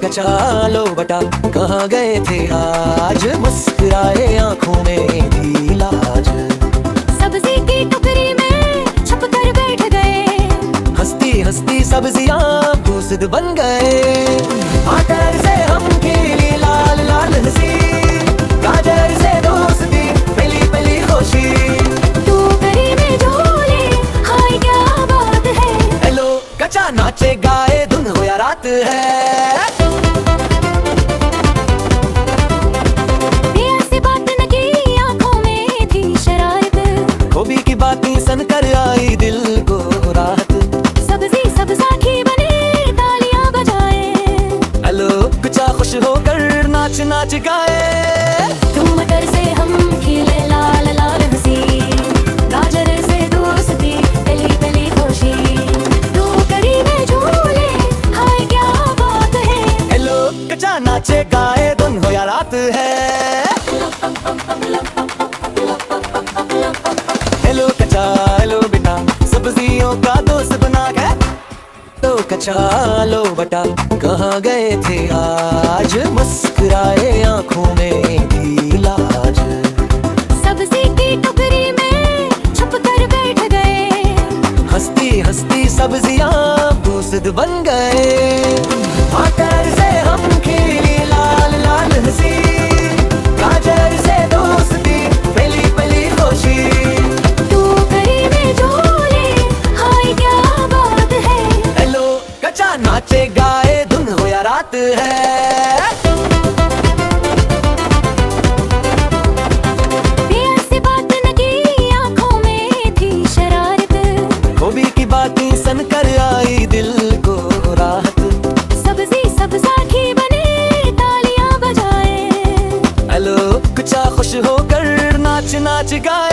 कचा लो बटा कहाँ गए थे आज, मुस्कुराए आंखों में थी लाज। सब्जी की टोकरी में छुप कर बैठ गए, हंसती हंसती सब्जियां बूसद बन गए। मटर से हम खिली लाल लाल हंसी, गाजर से दोस्ती पली पली खुशी। टोकरी में झोले हाय क्या बात है, हेलो कचा नाचे गाए धुन हो या रात है। प्यार से बात न की आंखों में थी शरारत, खोबी की बातें सन कर आई दिल को राहत। सब्जी सब साथी बने तालियां बजाए, हेलो कचा खुश होकर नाच नाच गाए। तुम मटर से हम खिले लाल लाल हंसी, गाजर से दोस्ती पली पली खुशी। टोकरी में झूले हाय क्या बात है, हेलो कचा नाचे गाए धुन हो या रात है। हेलो कचा हेलो बेटा सब्जियों का दोस्त बना के। तो कचा लो बटा कहाँ गए थे आज, मुस्कुराए आंखों में थी लाज। सब्जी की टोकरी में छुप कर बैठ गए, हंसती हंसती सब्जियां बूसद बन गए। मटर से हम खिली लाल लाल हंसी, गाजर से दोस्ती पली पली खुशी। टोकरी में झोले हाय क्या बात है, हेलो कचा नाचे गाए धुन हो या रात है। प्यार से बात न की आंखों में थी शरारत, खोबी की बातें सन कर आई दिल को राहत। सब्जी सब साथी बने तालियां बजाए, हेलो कचा खुश होकर नाच नाच गाए।